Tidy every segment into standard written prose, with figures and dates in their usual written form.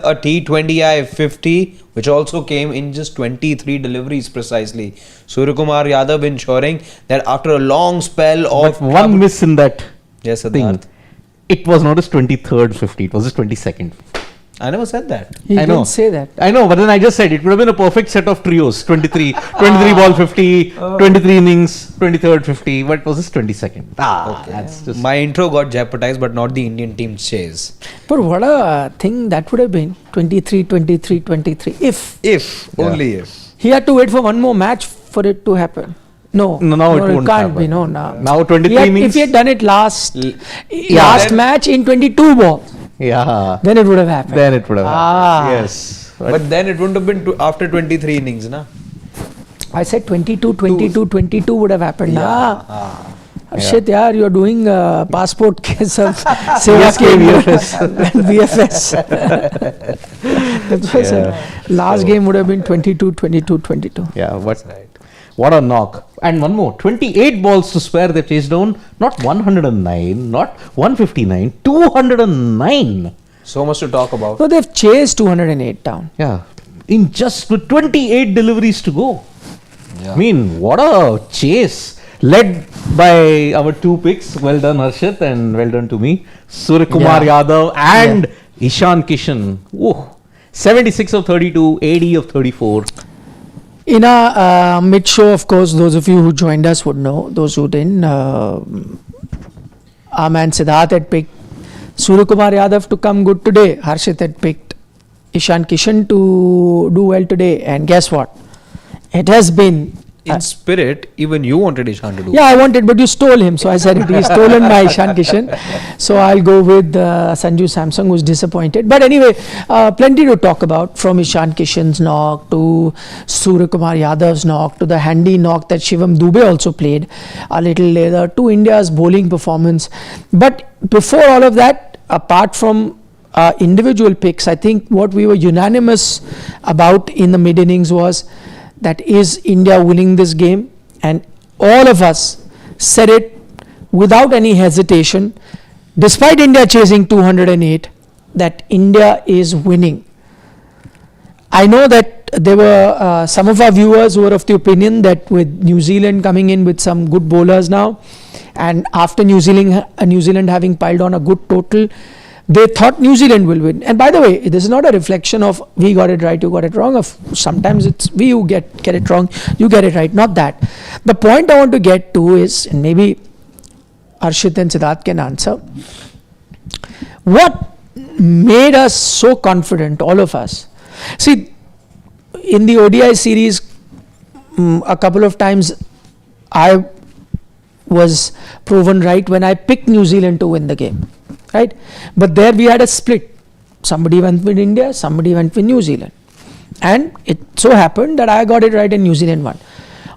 a T20I 50, which also came in just 23 deliveries precisely. Suryakumar Yadav ensuring that after a long spell of... But one miss in that yes, thing. It was not his 23rd 50, it was his 22nd. I never said that. He didn't say that. I know, but then I just said it would have been a perfect set of trios. 23 ball 50, 23 innings, 23rd 50, but it was his 22nd. Okay. That's just... My intro got jeopardized, but not the Indian team's chase. But what a thing that would have been. 23, 23, 23. If. Only if. He had to wait for one more match for it to happen. No, it won't can't happen. be. No. Now 23 innings. If he had done it last then, match in 22 balls, then it would have happened. happened. Yes. But then it wouldn't have been after 23 innings, na? I said 22 would have happened. Shit, Yeah. you're doing passport case of VFS. That's why I said last game would have been 22. Yeah, but what a knock. And one more, 28 balls to spare they chased down, not 109, not 159, 209. So much to talk about. So they've chased 208 down. Yeah, in just with 28 deliveries to go. Yeah. I mean, what a chase. Led by our two picks. Well done, Harshit, and well done to me. Suryakumar Yadav and Ishan Kishan. Ooh, 76 of 32, 80 of 34. In a mid-show, of course, those of you who joined us would know. Those who didn't, our man Siddharth had picked Suryakumar Yadav to come good today. Harshit had picked Ishan Kishan to do well today. And guess what? It has been... In spirit, even you wanted Ishan to do. Yeah, I wanted, but you stole him. So I said, he's stolen my Ishan Kishan. So I'll go with Sanju Samson, who's disappointed. But anyway, plenty to talk about, from Ishan Kishan's knock to Suryakumar Yadav's knock to the handy knock that Shivam Dube also played a little later, to India's bowling performance. But before all of that, apart from individual picks, I think what we were unanimous about in the mid-innings was that is India winning this game, and all of us said it without any hesitation, despite India chasing 208, that India is winning. I know that there were some of our viewers who were of the opinion that with New Zealand coming in with some good bowlers now, and after New Zealand having piled on a good total, they thought New Zealand will win. And by the way, this is not a reflection of we got it right, you got it wrong. Sometimes it's we who get it wrong, you get it right. Not that. The point I want to get to is, and maybe Harshit and Siddharth can answer, what made us so confident, all of us? See, in the ODI series, a couple of times I was proven right when I picked New Zealand to win the game. Right? But there we had a split. Somebody went with India, somebody went with New Zealand. And it so happened that I got it right and New Zealand won.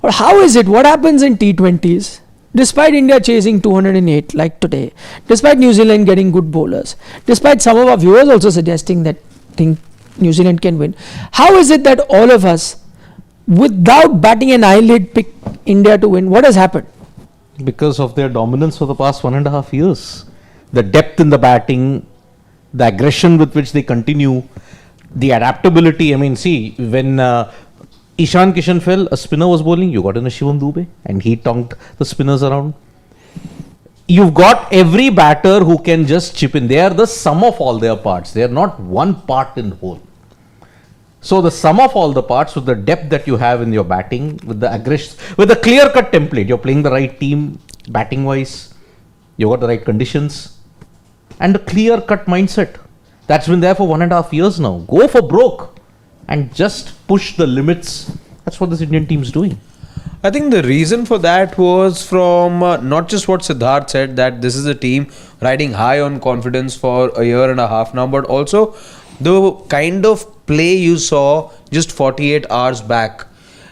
Or how is it? What happens in T20s? Despite India chasing 208 like today, despite New Zealand getting good bowlers, despite some of our viewers also suggesting that think New Zealand can win, how is it that all of us, without batting an eyelid, pick India to win? What has happened? Because of their dominance for the past 1.5 years. The depth in the batting, the aggression with which they continue, the adaptability. I mean, see, when Ishan Kishan fell, a spinner was bowling, you got in a Shivam Dube and he tonked the spinners around. You've got every batter who can just chip in. They are the sum of all their parts. They are not one part in whole. So the sum of all the parts, with the depth that you have in your batting, with the aggression, with the clear-cut template, you're playing the right team batting-wise, you got the right conditions, and a clear-cut mindset. That's been there for 1.5 years now. Go for broke and just push the limits. That's what this Indian team is doing. I think the reason for that was from not just what Siddharth said, that this is a team riding high on confidence for a year and a half now, but also the kind of play you saw just 48 hours back.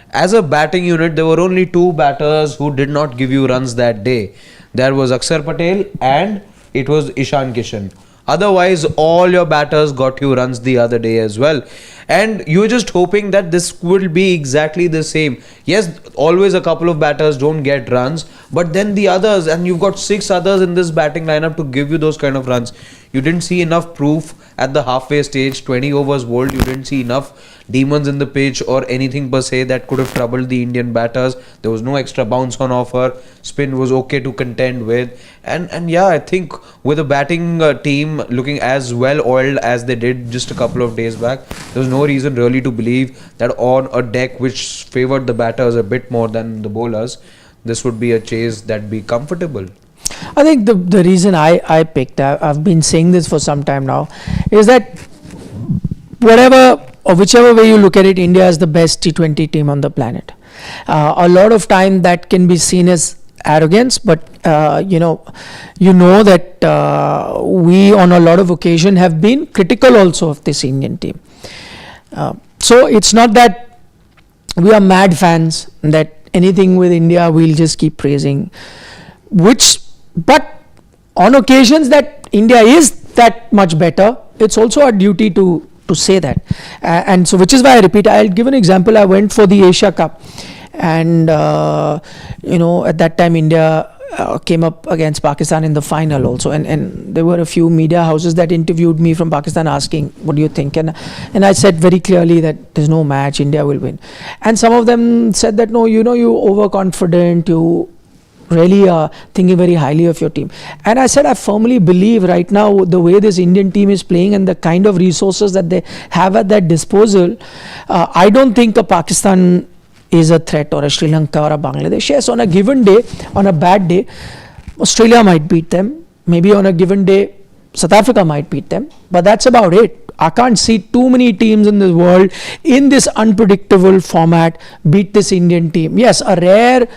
As a batting unit, there were only two batters who did not give you runs that day. There was Akshar Patel and it was Ishan Kishan. Otherwise, all your batters got you runs the other day as well. And you're just hoping that this will be exactly the same. Yes, always a couple of batters don't get runs, but then the others, and you've got 6 others in this batting lineup to give you those kind of runs. You didn't see enough proof at the halfway stage, 20 overs bowled. You didn't see enough demons in the pitch or anything per se that could have troubled the Indian batters. There was no extra bounce on offer. Spin was okay to contend with. And yeah, I think with a batting team looking as well oiled as they did just a couple of days back, there was no reason really to believe that on a deck which favored the batters a bit more than the bowlers, this would be a chase that'd be comfortable. I think the reason I picked, I've been saying this for some time now, is that whatever or whichever way you look at it, India is the best T20 team on the planet. A lot of time that can be seen as arrogance, but you know that we on a lot of occasion have been critical also of this Indian team. So it's not that we are mad fans that anything with India we'll just keep praising, but on occasions that India is that much better, it's also our duty to say that. And so which is why I repeat, I'll give an example. I went for the Asia Cup, and at that time India came up against Pakistan in the final also, and there were a few media houses that interviewed me from Pakistan asking, what do you think? And I said very clearly that there's no match, India will win. And some of them said that no, you overconfident, you really are thinking very highly of your team. And I said I firmly believe right now the way this Indian team is playing and the kind of resources that they have at their disposal, I don't think a Pakistan is a threat, or a Sri Lanka or a Bangladesh. Yes, on a given day, on a bad day, Australia might beat them. Maybe on a given day, South Africa might beat them. But that's about it. I can't see too many teams in the world in this unpredictable format beat this Indian team. Yes, a rare,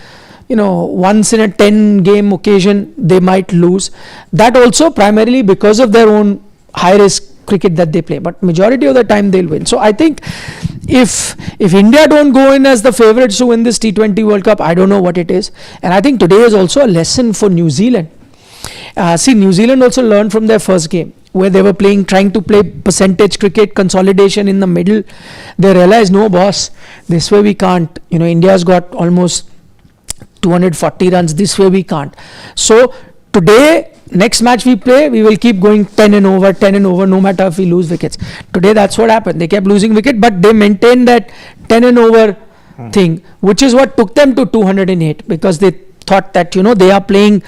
once in a 10 game occasion they might lose. That also primarily because of their own high risk cricket that they play, but majority of the time they'll win. So I think if India don't go in as the favourites to win this T20 World Cup, I don't know what it is. And I think today is also a lesson for New Zealand. New Zealand also learned from their first game, where they were trying to play percentage cricket, consolidation in the middle. They realized, no boss, this way we can't. India's got almost 240 runs, this way we can't. So today, next match we play, we will keep going 10 and over, no matter if we lose wickets. Today that's what happened. They kept losing wicket, but they maintained that 10 and over thing, which is what took them to 208, because they thought that, they are playing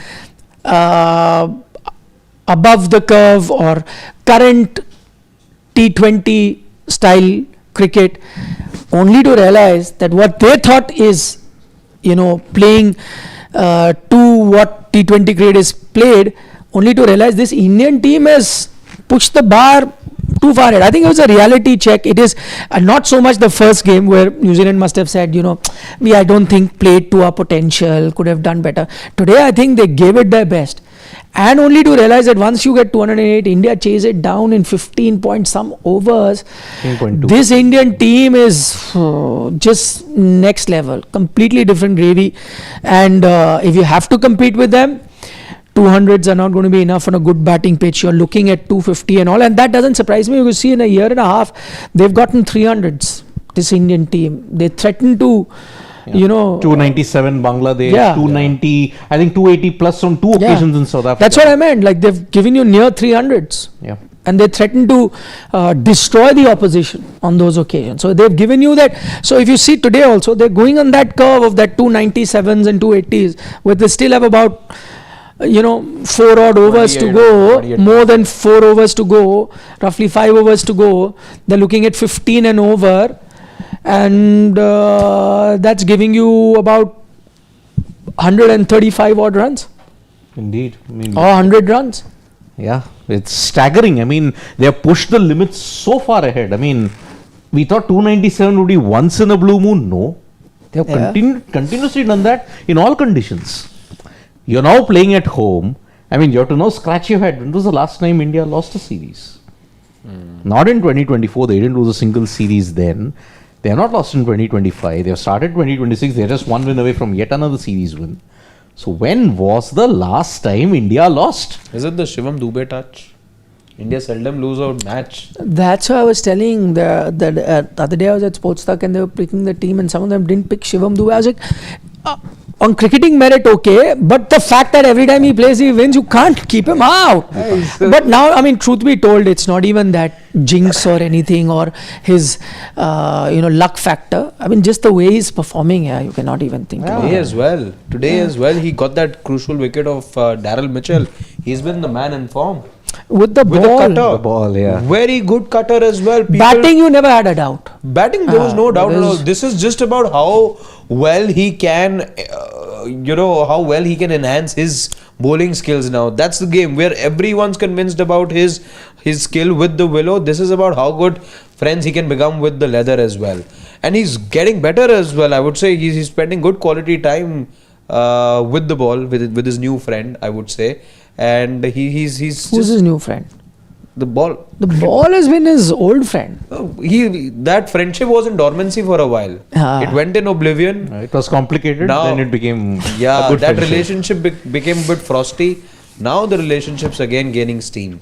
above the curve or current T20 style cricket, only to realize that what they thought is, playing to what T20 cricket is played, only to realize this Indian team has pushed the bar too far ahead. I think it was a reality check. It is not so much the first game where New Zealand must have said, I don't think played to our potential, could have done better. Today I think they gave it their best. And only to realize that once you get 208, India chase it down in 15 point some overs. 15.2. This Indian team is just next level, completely different gravy. And if you have to compete with them, 200s are not going to be enough on a good batting pitch. You're looking at 250 and all. And that doesn't surprise me, because see, in a year and a half, they've gotten 300s, this Indian team. They threaten to... 297 Bangladesh, 290, I think 280 plus on two occasions in South Africa. That's what I meant. Like, they've given you near 300s. Yeah. And they threaten to destroy the opposition on those occasions. So they've given you that. So if you see today also, they're going on that curve of that 297s and 280s, where they still have about 4 odd overs to go, more than 4 overs to go, roughly 5 overs to go. They're looking at 15 and over. And that's giving you about 135 odd runs. Indeed. Or 100 runs. Yeah, it's staggering. I mean, they have pushed the limits so far ahead. I mean, we thought 297 would be once in a blue moon. No. They have continuously done that in all conditions. You're now playing at home. I mean, you have to now scratch your head. When was the last time India lost a series? Not in 2024. They didn't lose a single series then. They have not lost in 2025. They have started 2026. They are just one win away from yet another series win. So when was the last time India lost? Is it the Shivam Dube touch? India seldom lose a match. That's what I was telling. The other day I was at Sports Talk and they were picking the team, and some of them didn't pick Shivam Dube. I was like, on cricketing merit, okay, but the fact that every time he plays he wins, you can't keep him out. But now, I mean, truth be told, it's not even that jinx or anything or his luck factor. I mean, just the way he's performing here, you cannot even think about Today it. as well. Today as well, he got that crucial wicket of Daryl Mitchell. He's been the man in form. With the With ball, a cutter. The ball, yeah. Very good cutter as well. batting, you never had a doubt. Batting, there was no doubt at all. This is just about how well he can, how well he can enhance his bowling skills now. That's the game where everyone's convinced about his skill with the willow. This is about how good friends he can become with the leather as well. And he's getting better as well. I would say he's spending good quality time with the ball, with his new friend, I would say. And he's Who's just his new friend? the ball. The ball has been his old friend. That friendship was in dormancy for a while. It went in oblivion. It was complicated, Now- then it became a Yeah, good that friendship. relationship became a bit frosty. Now the relationship's again gaining steam,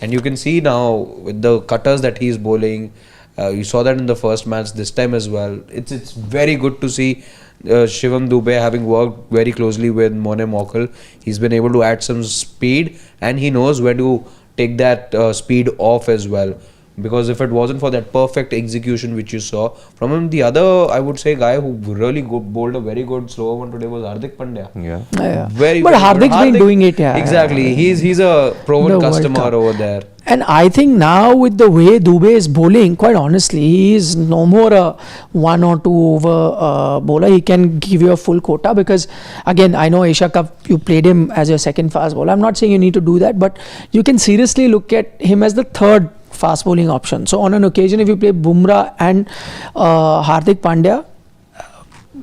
and you can see now with the cutters that he's bowling. You saw that in the first match this time as well. It's very good to see Shivam Dube having worked very closely with Mone Mokel. He's been able to add some speed, and he knows when to take that speed off as well. Because if it wasn't for that perfect execution which you saw from him, the other, I would say, guy who really bowled a very good slow one today was Hardik Pandya. Yeah. Yeah. Very, But very good. Hardik's been doing it, yeah. Exactly. He's a proven The World customer Cup. over there. And I think now with the way Dube is bowling, quite honestly, he is no more a 1 or 2 over bowler. He can give you a full quota because, again, I know Asia Cup, you played him as your second fast bowler. I'm not saying you need to do that, but you can seriously look at him as the third fast bowling option. So on an occasion, if you play Bumrah and Hardik Pandya,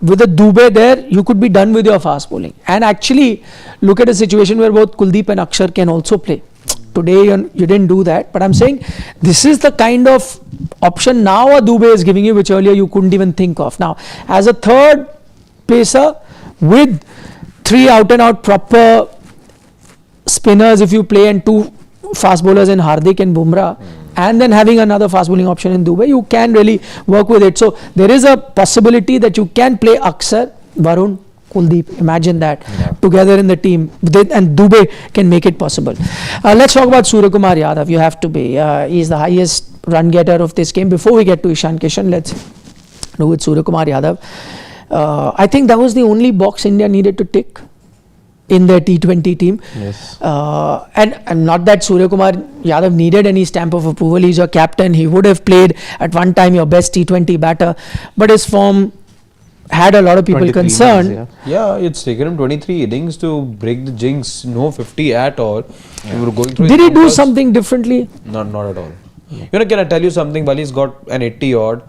with a Dube there, you could be done with your fast bowling. And actually, look at a situation where both Kuldeep and Akshar can also play. Today, you didn't do that. But I'm saying this is the kind of option now a Dube is giving you, which earlier you couldn't even think of. Now, as a third pacer with 3 out and out proper spinners, if you play, and 2 fast bowlers in Hardik and Bumrah, and then having another fast bowling option in Dube, you can really work with it. So there is a possibility that you can play Akshar, Varun, Kuldeep. Imagine that together in the team, and Dube can make it possible. Let's talk about Suryakumar Yadav. You have to be. He's the highest run getter of this game. Before we get to Ishan Kishan, let's do with Suryakumar Yadav. I think that was the only box India needed to tick in their T20 team. Yes. And not that Suryakumar Yadav needed any stamp of approval. He's your captain. He would have played at one time your best T20 batter. But his form had a lot of people 23 concerned. innings, Yeah, it's taken him 23 innings to break the jinx. No 50 at all. We were going through Did his he do numbers. something differently? Not at all. Can I tell you something? While he's got an 80 odd,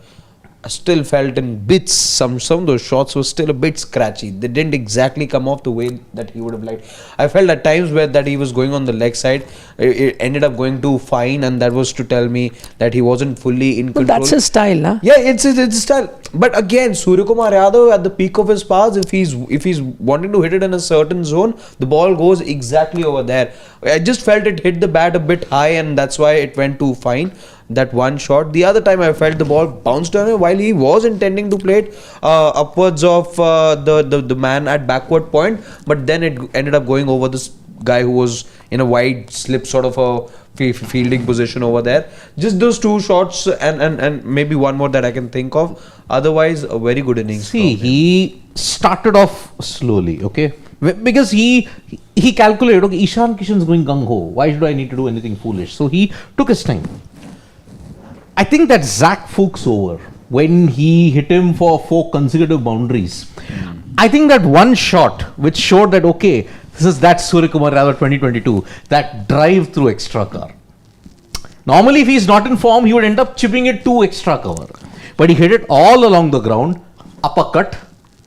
I still felt in bits some of those shots were still a bit scratchy. They didn't exactly come off the way that he would have liked. I felt at times where that he was going on the leg side, it ended up going too fine, and that was to tell me that he wasn't fully in But control. that's his style, nah? Yeah, it's his style. But again, Suryakumar Yadav at the peak of his powers, if he's wanting to hit it in a certain zone, the ball goes exactly over there. I just felt it hit the bat a bit high, and that's why it went too fine. That one shot. The other time I felt the ball bounced on him while he was intending to play it upwards of the man at backward point, but then it ended up going over this guy who was in a wide slip sort of a fielding position over there. Just those 2 shots and maybe one more that I can think of. Otherwise, a very good innings. See, from him. he started off slowly, okay? Because he calculated, okay, Ishan Kishan is going gung-ho. Why should I need to do anything foolish? So he took his time. I think that Zach Fuchs over when he hit him for 4 consecutive boundaries. I think that one shot which showed that, okay, this is that Suryakumar Yadav 2022, that drive through extra car. Normally, if he's not in form, he would end up chipping it to extra cover. But he hit it all along the ground, uppercut,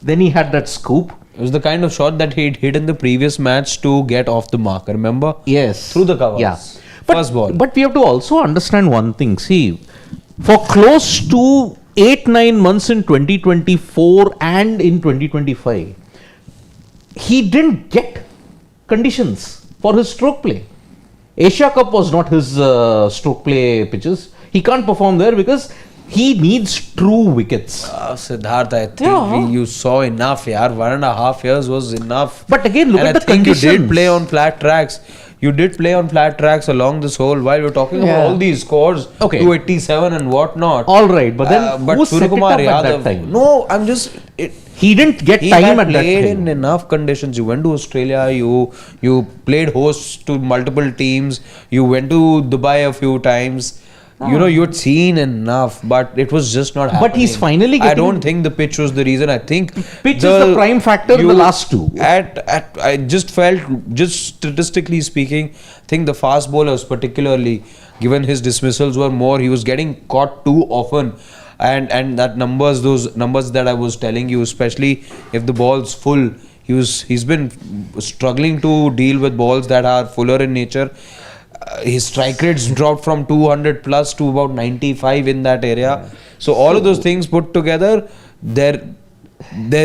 then he had that scoop. It was the kind of shot that he'd hit in the previous match to get off the mark. Remember? Yes. Through the covers. Yeah. First ball. But we have to also understand one thing. See, for close to 8-9 months in 2024 and in 2025, he didn't get conditions for his stroke play. Asia Cup was not his stroke play pitches. He can't perform there because He needs true wickets. Siddharth, I think you saw enough, yaar. 1.5 years was enough. But again, look and at I the think conditions. you did play on flat tracks. You did play on flat tracks along this whole while we're talking about all these scores, 287 and whatnot. All right, but then but who set it Suryakumar up at Yadav, that time? no, I'm just. He didn't get He time had at that played time. in enough conditions. You went to Australia. You played host to multiple teams. You went to Dubai a few times. You know, you'd seen enough, but it was just not happening. But he's finally I getting... don't think the pitch was the reason. I think pitch is the prime factor in the last two. I just felt, just statistically speaking, I think the fast bowlers particularly, given his dismissals were more, he was getting caught too often. And that numbers, those numbers that I was telling you, especially if the ball's full, he's been struggling to deal with balls that are fuller in nature. His strike rates dropped from 200 plus to about 95 in that area. So all of those things put together, there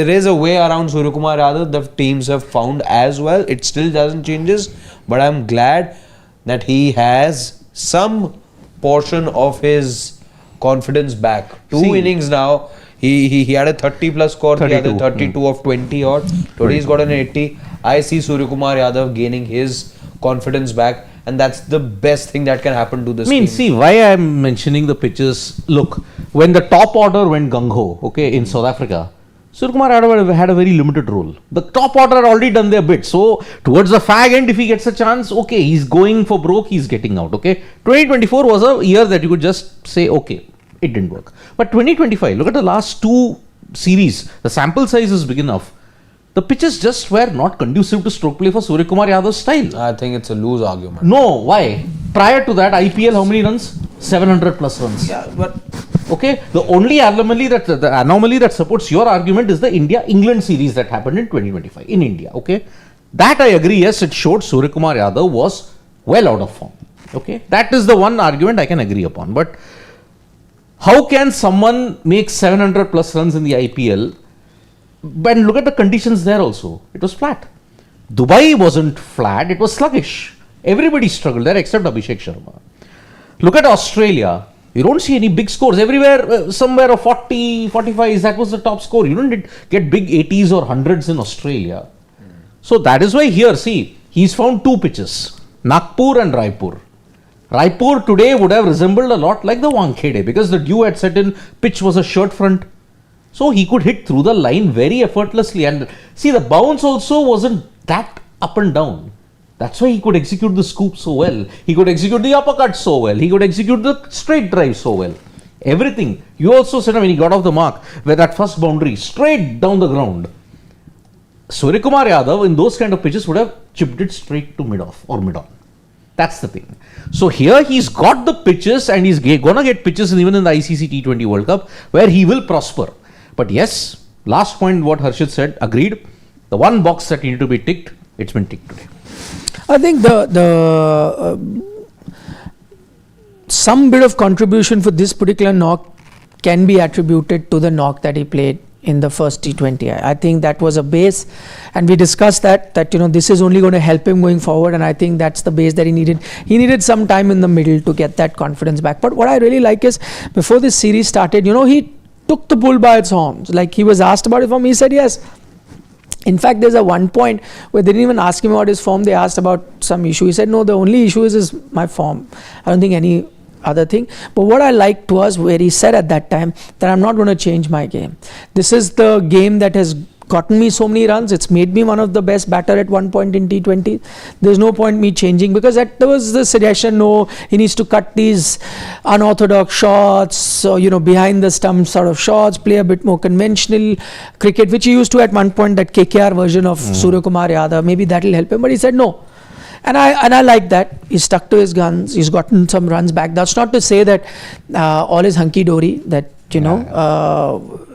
is a way around Suryakumar Yadav the teams have found as well. It still doesn't changes, but I'm glad that he has some portion of his confidence back. Two innings now. He had a 30 plus score, 32. The other 32 of 20 odd. Today he's got an 80. I see Suryakumar Yadav gaining his confidence back, and that's the best thing that can happen to this team. See why I'm mentioning the pitches. Look, when the top order went gung-ho, in South Africa, Suryakumar Yadav had a very limited role. The top order had already done their bit. So towards the fag end, if he gets a chance, he's going for broke, he's getting out. 2024 was a year that you could just say, it didn't work. But 2025, look at the last two series. The sample size is big enough. The pitches just were not conducive to stroke play for Suryakumar Yadav's style. I think it's a loose argument. No, why? Prior to that, IPL, how many runs? 700 plus runs. Yeah, but the only anomaly that supports your argument is the India-England series that happened in 2025 in India. That I agree. Yes, it showed Suryakumar Yadav was well out of form. That is the one argument I can agree upon. But how can someone make 700 plus runs in the IPL? But look at the conditions there also. It was flat. Dubai wasn't flat, it was sluggish. Everybody struggled there except Abhishek Sharma. Look at Australia. You don't see any big scores. Everywhere, somewhere of 40, 45, that was the top score. You don't get big 80s or 100s in Australia. So that is why here, see, he's found two pitches. Nagpur and Raipur. Raipur today would have resembled a lot like the Wankhede because the dew had set in, pitch was a shirt front. So he could hit through the line very effortlessly. And see, the bounce also wasn't that up and down. That's why he could execute the scoop so well. He could execute the uppercut so well. He could execute the straight drive so well. Everything. You also said when he got off the mark, where that first boundary, straight down the ground. Suryakumar Yadav in those kind of pitches would have chipped it straight to mid-off or mid-on. That's the thing. So here he's got the pitches and he's gonna get pitches even in the ICC T20 World Cup where he will prosper. But yes, last point what Harshit said, agreed. The one box that needed to be ticked, it's been ticked today. I think some bit of contribution for this particular knock can be attributed to the knock that he played in the first T20I. I think that was a base, and we discussed that this is only going to help him going forward, and I think that's the base that he needed. He needed some time in the middle to get that confidence back. But what I really like is before this series started, he took the bull by its horns. Like he was asked about his form, he said yes. In fact, there's a one point where they didn't even ask him about his form. They asked about some issue. He said, no, the only issue is my form. I don't think any other thing. But what I liked was where he said at that time that I'm not going to change my game. This is the game that has gotten me so many runs. It's made me one of the best batter at one point in T20. There's no point me changing because there was the suggestion, no, he needs to cut these unorthodox shots, so, behind the stump sort of shots, play a bit more conventional cricket, which he used to at one point, that KKR version of Suryakumar Yadav. Maybe that will help him. But he said no. And I like that. He stuck to his guns. He's gotten some runs back. That's not to say that all is hunky-dory, that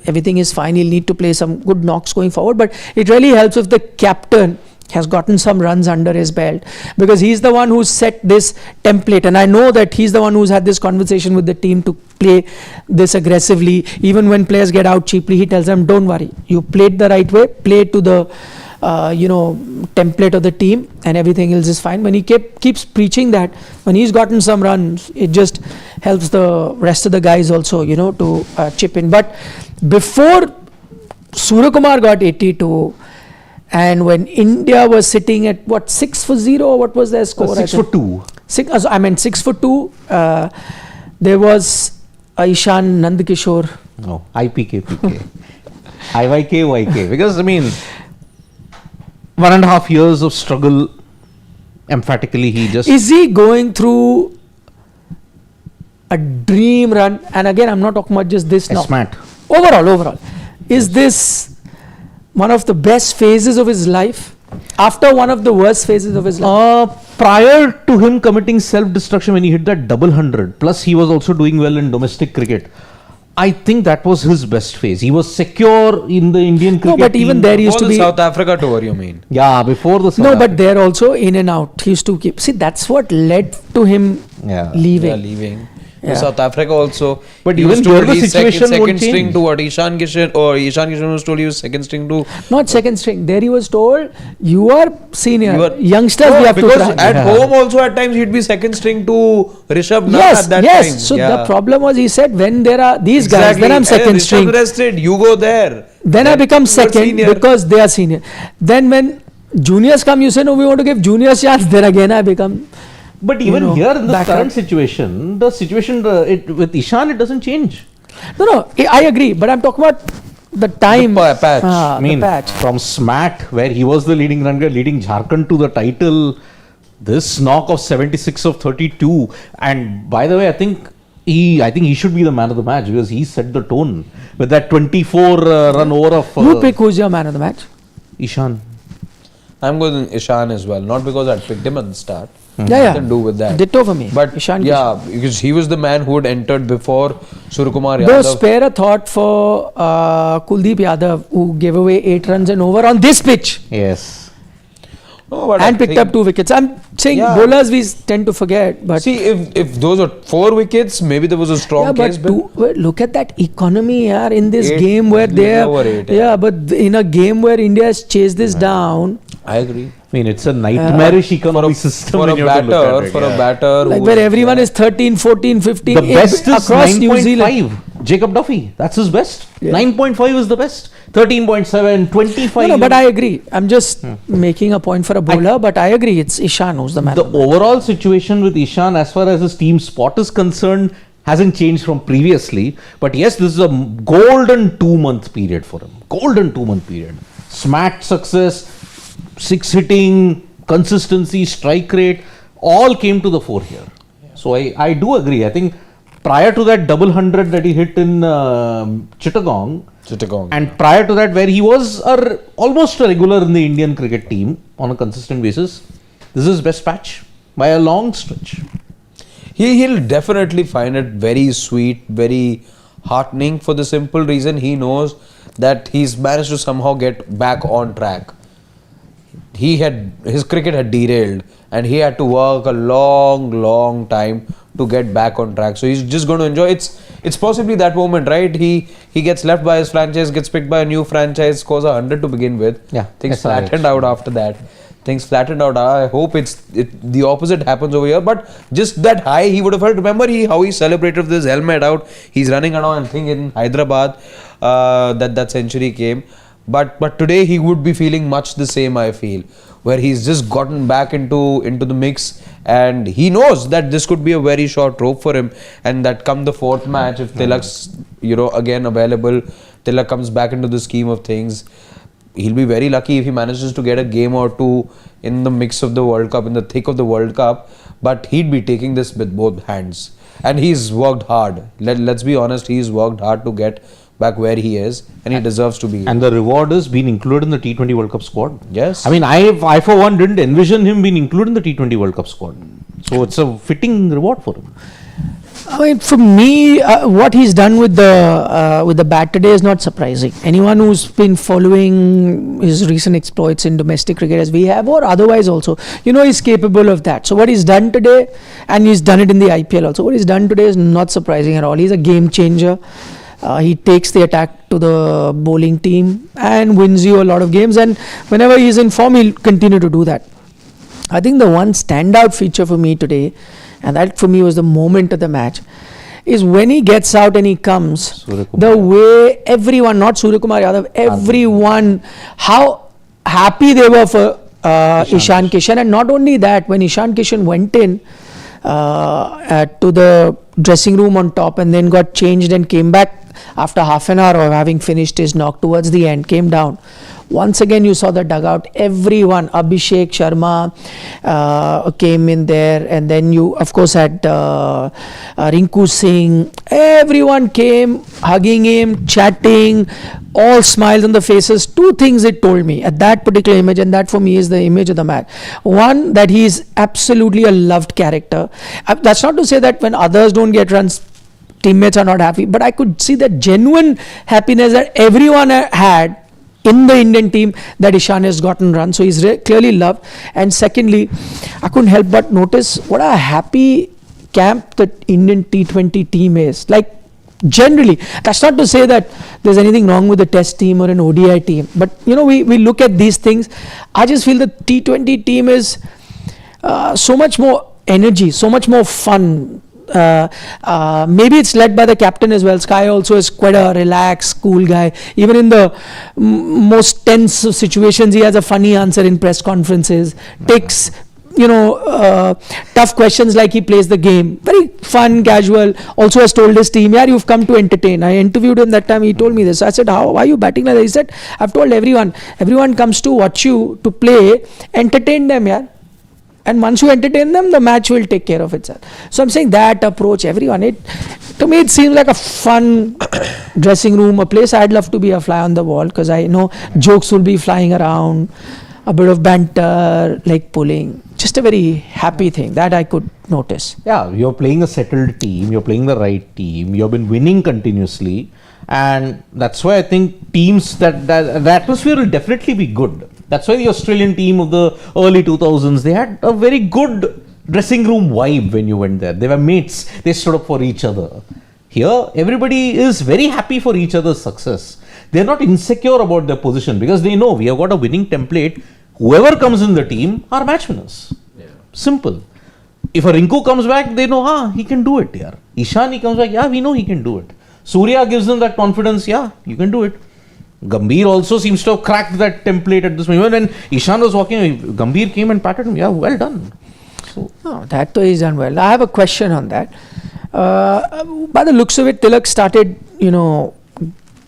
everything is fine. He'll need to play some good knocks going forward. But it really helps if the captain has gotten some runs under his belt, because he's the one who's set this template. And I know that he's the one who's had this conversation with the team to play this aggressively. Even when players get out cheaply, he tells them, don't worry. You played the right way. Play to the template of the team, and everything else is fine. When he keeps preaching that, when he's gotten some runs, it just helps the rest of the guys also, to chip in. But before Suryakumar got 82, and when India was sitting at 6-0, what was their score? 6-2. 6-2. There was Ishan, Nandkishore. No, IPK, PK. IYK, YK. Because, 1.5 years of struggle, emphatically, he just... Is he going through a dream run? And again, I'm not talking about just this now. Smart. Overall. Is this one of the best phases of his life? After one of the worst phases of his life? Prior to him committing self-destruction when he hit that double 100, plus he was also doing well in domestic cricket, I think that was his best phase. He was secure in the Indian cricket No, but even team. there he used to Before be... the South Africa tour, you mean? Yeah, before the South No, but Africa. there also in and out. He used to keep... See, that's what led to him leaving. Yeah, leaving. Yeah. South Africa also. But he even was told here the he's situation second won't string change. to what Ishan Kishan, or Ishan Kishan was told he was second string to. Not second string. There he was told, you are senior. You are- Youngsters, No, we have to because try. at home also at times he'd be second string to Rishabh Nath Yes, at that yes. time. So Yeah. the problem was, he said, when there are these guys, Exactly. then I'm Hey, second Rishabh string. rested, you go there. Then I become you are second senior. because they are senior. Then when juniors come, you say, no, we want to give juniors chance. Then again I become... But even here in the back current up. situation, with Ishan, it doesn't change. No, I agree. But I'm talking about the time. The patch. The patch. From SMAT, where he was the leading run guy, leading Jharkhand to the title, this knock of 76 of 32. And by the way, I think he should be the man of the match because he set the tone with that 24 run over of You pick who's your man of the match. Ishan. I'm going with Ishan as well. Not because I picked him at the start. Yeah. Nothing to do with that. Ditto for me. But Ishan yeah, because he was the man who had entered before Suryakumar Though Yadav. spare a thought for Kuldeep Yadav, who gave away 8 runs and over on this pitch Yes. No, but I and picked think- up 2 wickets. I'm saying Yeah. bowlers we tend to forget, but See, if those are 4 wickets, maybe there was a strong yeah, case. but look at that economy in this 8, game where they over 8, yeah, but in a game where India has chased this down, I agree. It's a nightmarish economic system. For when a you have to look at batter, it, yeah. batter, like who where is- everyone yeah. is 13, 14, 15 The best is across New Zealand. 9.5. Jacob Duffy, that's his best. Yeah. 9.5 is the best. 13.7, 25. No, but I agree. I'm just making a point for a bowler, but I agree. It's Ishan who's the man. The overall situation with Ishan, as far as his team spot is concerned, hasn't changed from previously. But yes, this is a golden 2-month period for him. Golden 2-month period. SMAT success, 6 hitting, consistency, strike rate, all came to the fore here. So I do agree. I think prior to that double 100 that he hit in Chittagong, and prior to that where he was almost a regular in the Indian cricket team on a consistent basis, this is his best patch by a long stretch. He'll definitely find it very sweet, very heartening, for the simple reason he knows that he's managed to somehow get back on track. His cricket had derailed and he had to work a long time to get back on track. So he's just going to enjoy. It's possibly that moment, right? He gets left by his franchise, gets picked by a new franchise, scores 100 to begin with. Yeah, Things SRH. flattened out after that. Things flattened out. I hope the opposite happens over here. But just that high he would have felt. Remember how he celebrated with his helmet out. He's running around, I think, in Hyderabad that century came. But today he would be feeling much the same, I feel, where he's just gotten back into the mix, and he knows that this could be a very short rope for him, and that come the 4th match, if Tilak's again available, Tilak comes back into the scheme of things, he'll be very lucky if he manages to get a game or 2 in the mix of the World Cup, in the thick of the World Cup. But he'd be taking this with both hands, and he's worked hard. Let's be honest, he's worked hard to get back where he is, and he deserves to be. And the reward is being included in the T20 World Cup squad. Yes. I mean, I for one didn't envision him being included in the T20 World Cup squad. So it's a fitting reward for him. I mean, for me, what he's done with the bat today is not surprising. Anyone who's been following his recent exploits in domestic cricket, as we have, or otherwise also, he's capable of that. So what he's done today, and he's done it in the IPL also, what he's done today is not surprising at all. He's a game changer. He takes the attack to the bowling team and wins you a lot of games. And whenever he's in form, he'll continue to do that. I think the one standout feature for me today, and that for me was the moment of the match, is when he gets out and he comes, the way everyone, not Suryakumar Yadav, everyone, how happy they were for Ishan Kishan. And not only that, when Ishan Kishan went in to the dressing room on top and then got changed and came back after half an hour of having finished his knock towards the end, came down. Once again, you saw the dugout. Everyone, Abhishek, Sharma came in there, and then you, of course, had Rinku Singh. Everyone came, hugging him, chatting, all smiles on the faces. Two things it told me at that particular image, and that for me is the image of the match. One, that he is absolutely a loved character. That's not to say that when others don't get runs, teammates are not happy, but I could see that genuine happiness that everyone had in the Indian team that Ishan has gotten run. So he's clearly loved. And secondly, I couldn't help but notice what a happy camp the Indian T20 team is. Like, generally, that's not to say that there's anything wrong with the test team or an ODI team, but you know, we look at these things. I just feel the T20 team is so much more energy, so much more fun. Maybe it's led by the captain as well. Sky also is quite a relaxed, cool guy. Even in the most tense of situations, he has a funny answer in press conferences. Takes, tough questions like he plays the game. Very fun, casual. Also has told his team, yeah, you've come to entertain. I interviewed him that time. He told me this. I said, why are you batting like that? He said, I've told everyone. Everyone comes to watch you, to play. Entertain them, yeah. And once you entertain them, the match will take care of itself. So I'm saying that approach, everyone, to me it seems like a fun dressing room, a place I'd love to be a fly on the wall, because I know jokes will be flying around, a bit of banter, like pulling. Just a very happy thing that I could notice. Yeah, you're playing a settled team, you're playing the right team, you've been winning continuously, and that's why I think teams that the atmosphere will definitely be good. That's why the Australian team of the early 2000s, they had a very good dressing room vibe when you went there. They were mates. They stood up for each other. Here, everybody is very happy for each other's success. They're not insecure about their position because they know we have got a winning template. Whoever comes in the team are match winners. Yeah. Simple. If a Rinku comes back, they know, he can do it. Yeah. Ishan, he comes back, yeah, we know he can do it. Surya gives them that confidence, yeah, you can do it. Gambhir also seems to have cracked that template at this moment. When Ishan was walking, Gambhir came and patted him. Yeah, well done. So, that he's done well. I have a question on that. By the looks of it, Tilak started,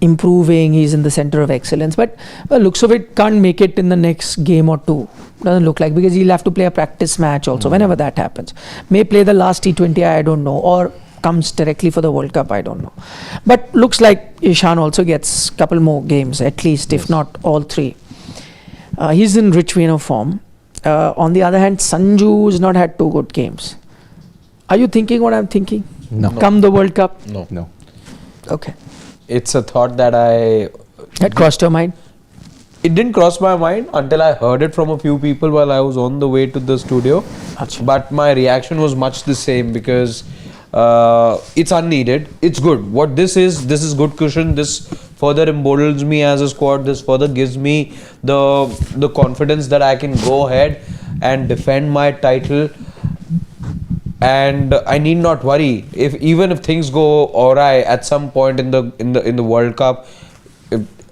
improving. He's in the center of excellence. But by the looks of it, can't make it in the next game or two. Doesn't look like, because he'll have to play a practice match also, whenever that happens. May play the last T20I, I don't know. Or comes directly for the World Cup, I don't know. But looks like Ishan also gets a couple more games, at least, if not all three. He's in rich vein of form. On the other hand, Sanju has not had two good games. Are you thinking what I'm thinking? No. Come the World Cup? No. Okay. It's a thought that That crossed your mind? It didn't cross my mind until I heard it from a few people while I was on the way to the studio. Achha. But my reaction was much the same, because it's unneeded. It's good. What this is good cushion. This further emboldens me as a squad. This further gives me the confidence that I can go ahead and defend my title, and I need not worry even if things go awry at some point in the World Cup.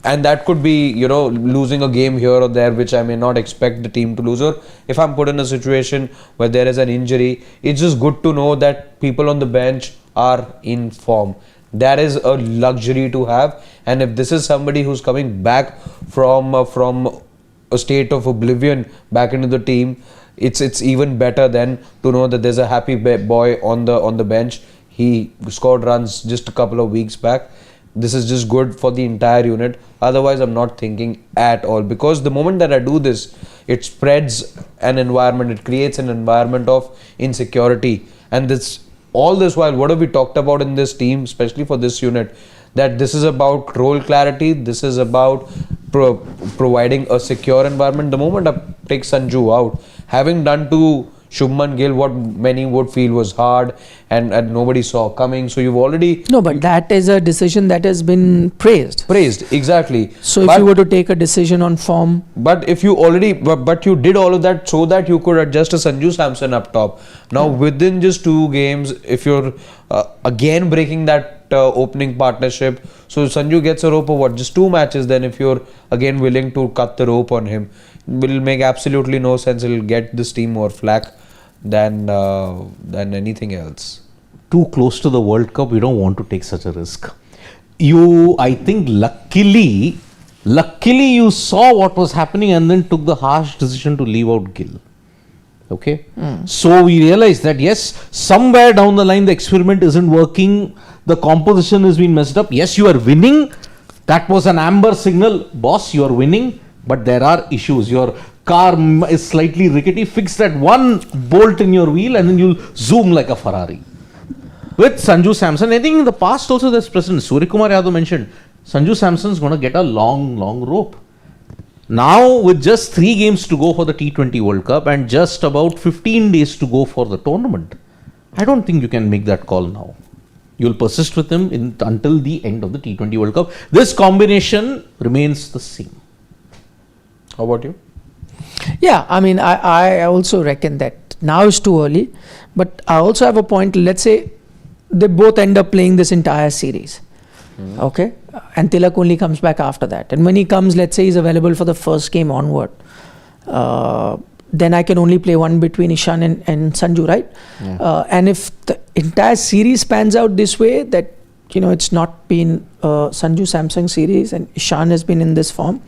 And that could be, losing a game here or there, which I may not expect the team to lose. Or if I'm put in a situation where there is an injury, it's just good to know that people on the bench are in form. That is a luxury to have. And if this is somebody who's coming back from a state of oblivion back into the team, it's even better than to know that there's a happy boy on the bench. He scored runs just a couple of weeks back. This is just good for the entire unit. Otherwise, I'm not thinking at all, because the moment that I do this, it spreads an environment. It creates an environment of insecurity. And all this while, what have we talked about in this team, especially for this unit, that this is about role clarity. This is about providing a secure environment. The moment I take Sanju out, having done to Shubman Gill, what many would feel was hard and nobody saw coming. So you've already No, but that is a decision that has been praised. Exactly. So if you were to take a decision on form, But if you already, but you did all of that so that you could adjust a Sanju Samson up top. Now within just 2 games, if you're again breaking that opening partnership, so Sanju gets a rope of what, just 2 matches. Then if you're again willing to cut the rope on him, will make absolutely no sense. It'll get this team more flack than anything else. Too close to the World Cup, we don't want to take such a risk. I think luckily you saw what was happening and then took the harsh decision to leave out Gill. Okay? So we realized that yes, somewhere down the line the experiment isn't working, the composition has been messed up. Yes, you are winning. That was an amber signal. Boss, you are winning, but there are issues. Your car is slightly rickety. Fix that one bolt in your wheel and then you'll zoom like a Ferrari. With Sanju Samson, I think in the past also there's precedent. Suryakumar Yadav mentioned Sanju Samson's going to get a long rope. Now with just 3 games to go for the T20 World Cup and just about 15 days to go for the tournament, I don't think you can make that call now. You'll persist with him until the end of the T20 World Cup. This combination remains the same. How about you? yeah, I mean, I also reckon that now is too early. But I also have a point. Let's say they both end up playing this entire series. Okay? And Tilak only comes back after that. And when he comes, let's say he's available for the first game onward. Then I can only play one between Ishan and Sanju, right? Yeah. And if the entire series pans out this way, that it's not been Sanju Samsung series and Ishan has been in this form,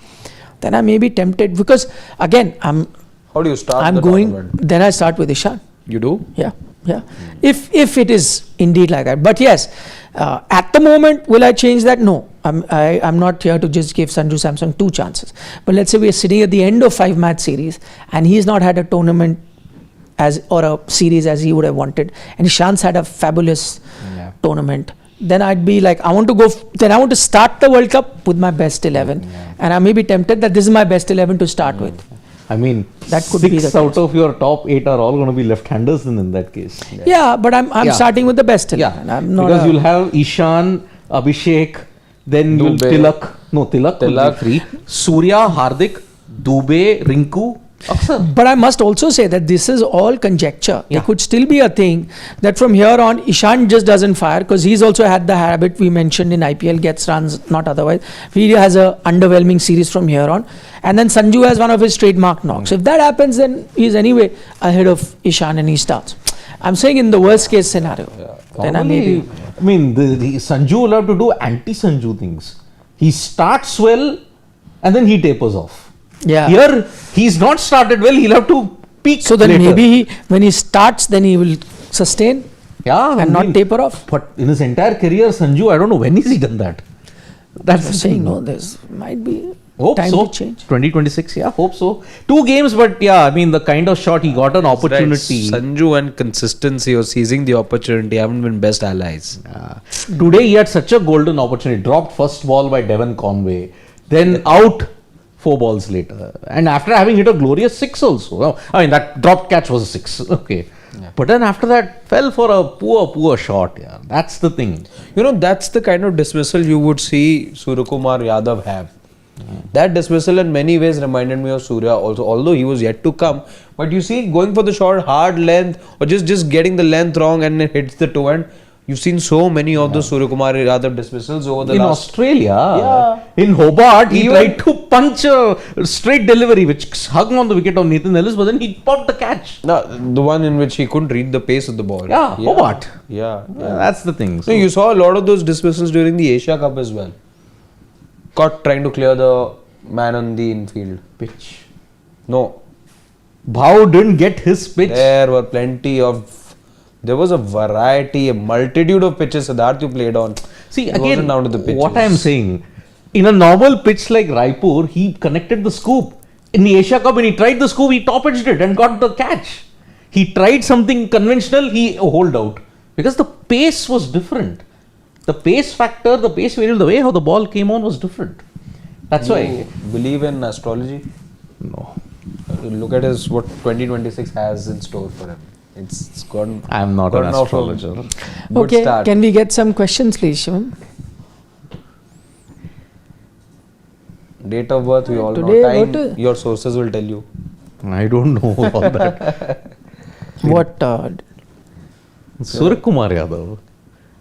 then I may be tempted because again How do you start? I'm the going. tournament? Then I start with Ishan. You do? Yeah. If it is indeed like that, but yes, at the moment, will I change that? No, I'm not here to just give Sanju Samson 2 chances. But let's say we are sitting at the end of 5-match series, and he's not had a tournament or a series as he would have wanted, and Ishan's had a fabulous tournament. Then I'd be like, I want to start the World Cup with my best 11, and I may be tempted that this is my best 11 to start with. I mean, That could be 6 the out case. of your top 8 are all going to be left-handers in that case. Yeah, but I'm starting with the best 11. I'm not because you'll have Ishan, Abhishek, then you'll Dube. Tilak will be free. Surya, Hardik, Dube, Rinku, Aksar. But I must also say that this is all conjecture. Yeah. It could still be a thing that from here on, Ishan just doesn't fire because he's also had the habit we mentioned in IPL, gets runs, not otherwise. He has a underwhelming series from here on. And then Sanju has one of his trademark knocks. If that happens, then he's anyway ahead of Ishan and he starts. I'm saying in the worst case scenario. Then I may be. I mean, the Sanju will have to do anti-Sanju things. He starts well and then he tapers off. Yeah. Here, he's not started well, he'll have to peak So then later. maybe when he starts, then he will sustain and not taper off. But in his entire career, Sanju, I don't know when has he done that. That's I'm the saying thing. no, there's might be Hope time so. to change. 2026, yeah, hope so. 2 games, but yeah, I mean, the kind of shot he got an opportunity. Right. Sanju and consistency or seizing the opportunity haven't been best allies. Today, he had such a golden opportunity. Dropped first ball by Devon Conway, then out 4 balls later. And after having hit a glorious 6 also. I mean, that dropped catch was a 6. Okay. But then after that, fell for a poor shot. Yeah, that's the thing. That's the kind of dismissal you would see Suryakumar Yadav have. That dismissal in many ways reminded me of Surya also, although he was yet to come. But you see, going for the short, hard length, or just getting the length wrong and it hits the toe end. You've seen so many of those Suryakumar Yadav dismissals over the In last... Australia, in Hobart, he tried to punch a straight delivery which hung on the wicket of Nathan Ellis, but then he popped the catch. No, the one in which he couldn't read the pace of the ball. Yeah, Hobart. Yeah. That's the thing. So you saw a lot of those dismissals during the Asia Cup as well. Caught trying to clear the man on the infield. Pitch. No. Bhau didn't get his pitch. There were plenty of... There was a variety, a multitude of pitches Siddharth you played on. See, It again, wasn't down to the pitches. what I'm saying, in a normal pitch like Raipur, he connected the scoop. In the Asia Cup, when he tried the scoop, he top-edged it and got the catch. He tried something conventional, he holed out. Because the pace was different. The pace factor, the pace variable, the way how the ball came on was different. That's why. Believe in astrology? No. Look at his what 2026 has in store for him. It's gone. I'm not an gone off a astrologer. Good Okay, start. can we get some questions, please, Shivam? Date of birth, we all Today, know. Time, what, your sources will tell you. I don't know all that. What? Suryakumar Yadav.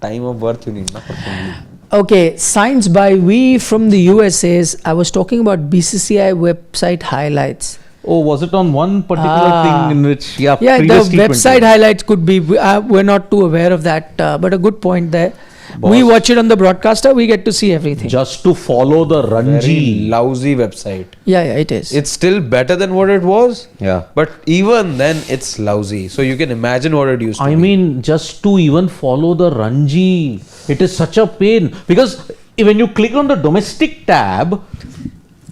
Time of birth you need, na? For Kundli. Okay, Science by We from the US says, I was talking about BCCI website highlights. Oh, was it on one particular thing in which, Yeah, the previous T20? website highlights could be, we're not too aware of that, but a good point there. We Boss. watch it on the broadcaster, we get to see everything. Just to follow the Very Ranji. lousy website. Yeah, it is. It's still better than what it was, Yeah. but even then it's lousy. So you can imagine what it used to I be. mean, just to even follow the Ranji, it is such a pain. Because when you click on the domestic tab,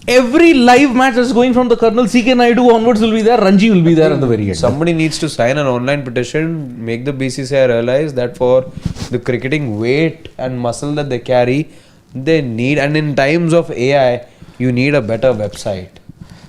every live match that's going from the Colonel CK Naidu onwards will be there, Ranji will be there at the very end. Somebody needs to sign an online petition, make the BCCI realize that for the cricketing weight and muscle that they carry, they need, and in times of AI, you need a better website.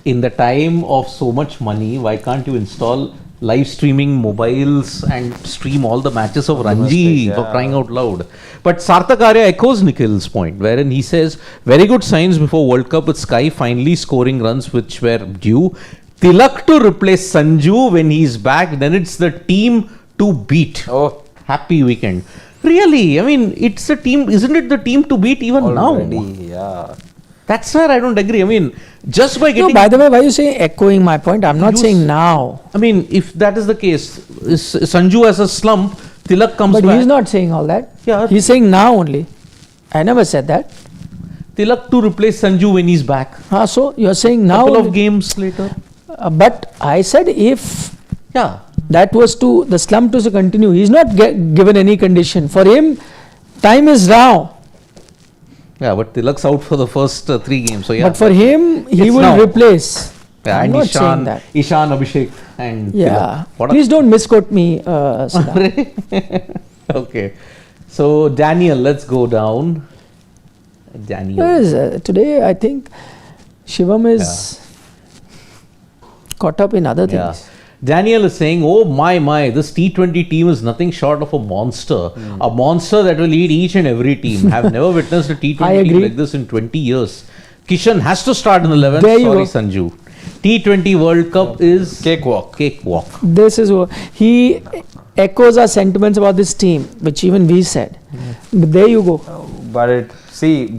In the time of so much money, why can't you install live streaming mobiles and stream all the matches of Ranji for crying out loud? But Sarthak Arya echoes Nikhil's point, wherein he says, very good signs before World Cup with Sky finally scoring runs which were due. Tilak to replace Sanju when he's back, then it's the team to beat. Oh, Happy weekend. Really, I mean, it's a team, isn't it the team to beat even already, now? yeah. That's where I don't agree. I mean, just by getting... No, by the way, why you say echoing my point? I'm not You saying now. I mean, if that is the case, Sanju has a slump, Tilak comes But back. he's not saying all that. Yeah. He's saying now only. I never said that. Tilak to replace Sanju when he's back. So you're saying now. Couple of only. games later. But I said if Yeah. that was to, the slump to continue, he's not given any condition. For him, time is now. Yeah, but Tilak's out for the first 3 games. So yeah. But for him, he It's will now. replace. Yeah, I'm and not saying Ishan, that. Ishan, Abhishek and Yeah. Tilak. What a- Please don't misquote me, Siddharth. Okay. So Daniel, let's go down. Daniel. Where is, today, I think Shivam is caught up in other Yeah. things. Daniel is saying, oh my, this T20 team is nothing short of a monster. A monster that will eat each and every team. Have never witnessed a I T20 team agree. like this in 20 years. Kishan has to start in 11. There you Sorry, go. Sanju. T20 World Cup is Cakewalk. cakewalk. This is what he echoes our sentiments about this team, which even we said. But there you go. But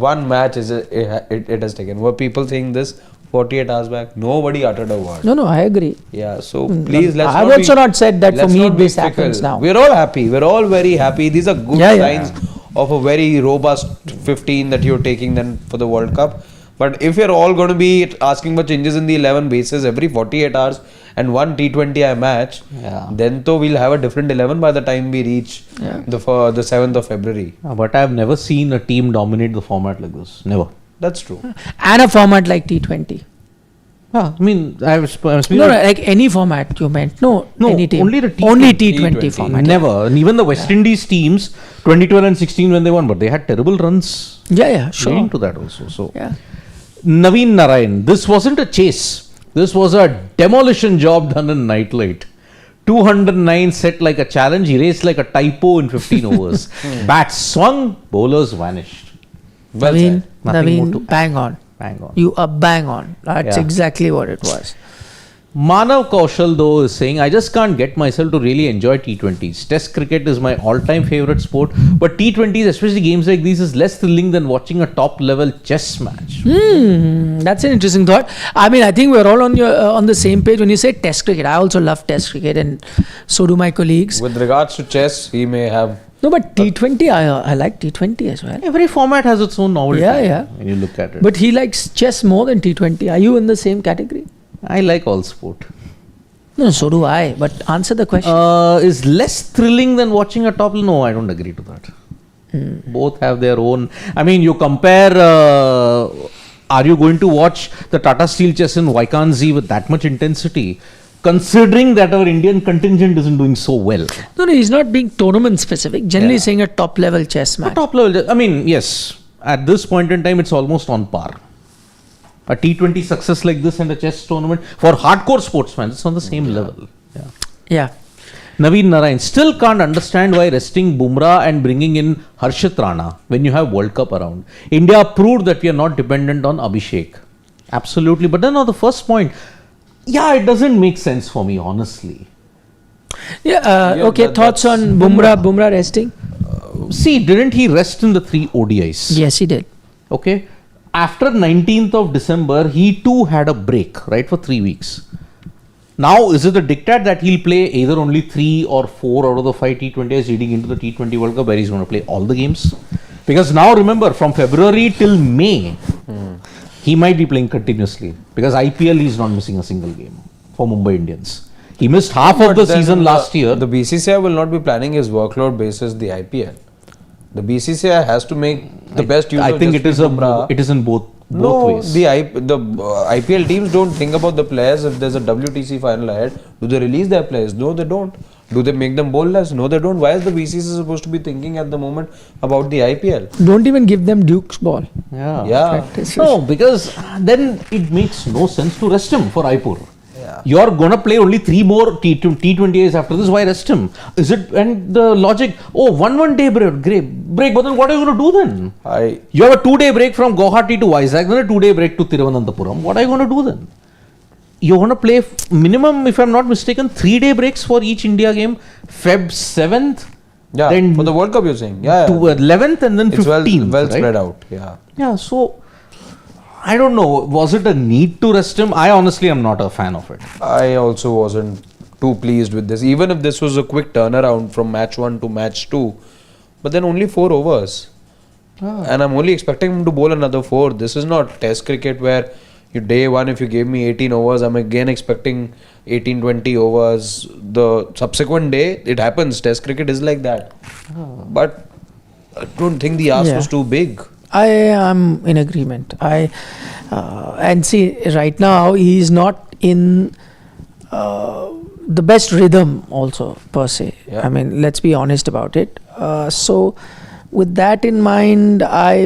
one match it has taken. Were people saying this 48 hours back? Nobody uttered a word. No, I agree. Yeah, so please let's I've not also be, not said that for let's me not be this happens fickle. now. We're all happy. We're all very happy. These are good Yeah, yeah. signs of a very robust 15 that you're taking then for the World Cup. But if you're all going to be asking for changes in the 11 bases every 48 hours and one T20I match, then we'll have a different 11 by the time we reach the 7th of February. But I've never seen a team dominate the format like this. Never. That's true. And a format like T20. I mean, I'm speaking No, of- like any format you meant. No, No, any team. only the T20. Only T20 T20. format. never. And even the West Indies teams, 2012 and 16 when they won, but they had terrible runs Yeah, sure. leading to that also. So, Yeah. Naveen Narayan, this wasn't a chase. This was a demolition job done in Nightlight. 209 set like a challenge, erased like a typo in 15 overs. Bats swung, bowlers vanished. Well Naveen, said. Nothing more to Naveen, bang on. Bang on. You are bang on. That's Yeah. exactly what it was. Manav Kaushal though is saying, I just can't get myself to really enjoy T20s. Test cricket is my all-time favorite sport, but T20s, especially games like these, is less thrilling than watching a top-level chess match. That's an interesting thought. I mean, I think we're all on the same page when you say Test cricket. I also love Test cricket, and so do my colleagues. With regards to chess, he may have. No, but T20, I like T20 as well. Every format has its own novelty. Yeah. When you look at it. But he likes chess more than T20. Are you in the same category? I like all sport. No, so do I. But answer the question. Is less thrilling than watching a top. No, I don't agree to that. Both have their own. I mean, you compare. Are you going to watch the Tata Steel chess in Vaikanzi with that much intensity? Considering that our Indian contingent isn't doing so well. No, he's not being tournament specific. Generally saying a top level chess A match. top level. I mean, yes. At this point in time, it's almost on par. A T20 success like this and a chess tournament for hardcore sportsmen, it's on the same level. Yeah. Yeah. Naveen Narayan still can't understand why resting Bumrah and bringing in Harshit Rana when you have World Cup around. India proved that we are not dependent on Abhishek. Absolutely. But then on the first point, yeah, it doesn't make sense for me, honestly. Yeah. Okay. Thoughts on Bumrah resting? See, didn't he rest in the 3 ODIs? Yes, he did. Okay. After 19th of December, he too had a break, right, for 3 weeks. Now, is it the diktat that he'll play either only 3 or 4 out of the 5 T20s leading into the T20 World Cup where he's going to play all the games? Because now remember, from February till May, he might be playing continuously. Because IPL, he's not missing a single game for Mumbai Indians. He missed half of the season last year. The BCCI will not be planning his workload basis the IPL. The BCCI has to make the best use of I think it is in both ways. The IPL teams don't think about the players. If there's a WTC final ahead, do they release their players? No, they don't. Do they make them bowl less? No, they don't. Why is the BCCI supposed to be thinking at the moment about the IPL? Don't even give them Duke's ball. Yeah. No, because then it makes no sense to rest him for Raipur. Yeah. You're gonna play only 3 more T20As after this. Why rest him? Is it and the logic? Oh, one day break. But then what are you gonna do then? You have a 2-day break from Guwahati to Vizag, then a 2-day break to Thiruvananthapuram. What are you gonna do then? You're gonna play minimum, if I'm not mistaken, 3-day breaks for each India game. Feb 7th. Yeah. Then for the World Cup, you're saying. Yeah. To 11th and then 15th. Well right? spread out. Yeah. Yeah. So. I don't know, was it a need to rest him? I honestly am not a fan of it. I also wasn't too pleased with this. Even if this was a quick turnaround from match 1 to match 2. But then only 4 overs. And I'm only expecting him to bowl another 4. This is not test cricket where you day 1, if you gave me 18 overs, I'm again expecting 18-20 overs. The subsequent day, it happens. Test cricket is like that. But I don't think the ask was too big. I am in agreement. And see, right now he is not in the best rhythm also per se. Yeah. I mean, let's be honest about it. So with that in mind, I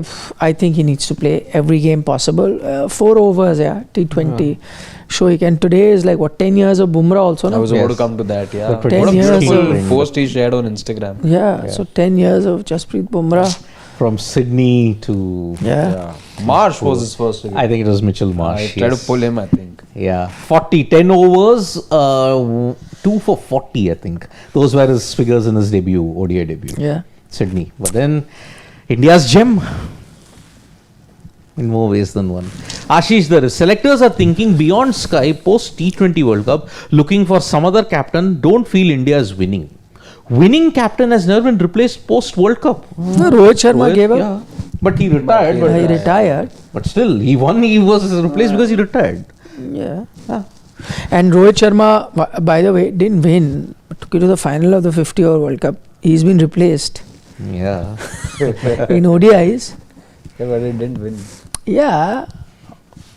think he needs to play every game possible. 4 overs, T20. So he can. Today is like what, 10 years of Bumrah also. I was about to come to that. Yeah. 10 years What a beautiful post he shared on Instagram. Yeah. So 10 years of Jasprit Bumrah. From Sydney to Marsh was his first again. I think it was Mitchell Marsh. I tried to pull him, I think. Yeah, 10 overs, 2 for 40, I think. Those were his figures in his ODI debut. Yeah. Sydney. But then, India's gem. In more ways than one. Ashish, the selectors are thinking beyond Sky post T20 World Cup, looking for some other captain. Don't feel India is winning. Winning captain has never been replaced post World Cup. No, Rohit Sharma gave up. Yeah. But he retired. He retired. But still, he won. He was replaced because he retired. Yeah. And Rohit Sharma, by the way, didn't win. But took it to the final of the 50-over World Cup. He's been replaced. Yeah. In ODIs. Yeah, but he didn't win. Yeah.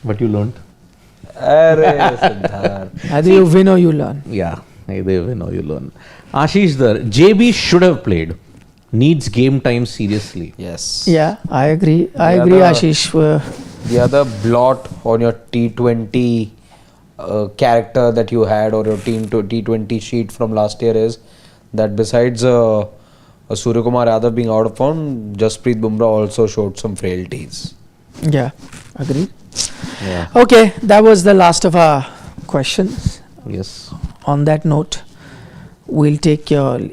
But you learned. Either you win or you learn. Yeah. Either you win or you learn. Ashish, JB should have played. Needs game time seriously. Yes. Yeah, I agree. I agree, Ashish. The other blot on your T20 character that you had, or your T20 sheet from last year, is that besides Suryakumar Yadav being out of form, Jasprit Bumrah also showed some frailties. Yeah, agreed. Yeah. Okay, that was the last of our questions. Yes. On that note, we'll take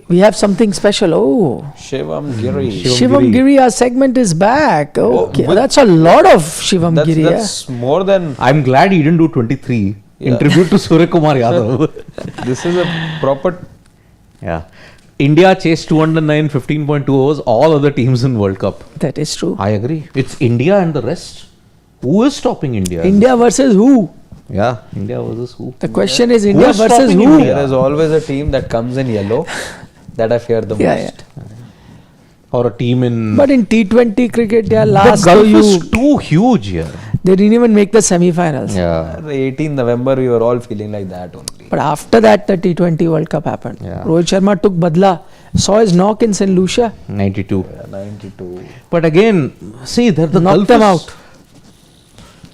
we have something special. Oh, Shivam Giri. Shivam Giri, our segment is back. Okay, that's a lot of Shivam Giri. That's more than. I'm glad he didn't do 23. In tribute to Suryakumar Yadav. This is a proper. Yeah. India chased 209, 15.2 overs, all other teams in World Cup. That is true. I agree. It's India and the rest. Who is stopping India? India versus who? Yeah, India versus who? The question is India is versus stopping who? India? There is always a team that comes in yellow that I fear the most. Yeah. Or a team in. But in T20 cricket, they are last. The gulf is too huge here. They didn't even make the semi-finals. Yeah. 18th November, we were all feeling like that only. But after that, the T20 World Cup happened. Yeah. Rohit Sharma took badla. Saw his knock in St. Lucia. 92. Yeah, 92. But again, see, the Knocked gulf them is, out.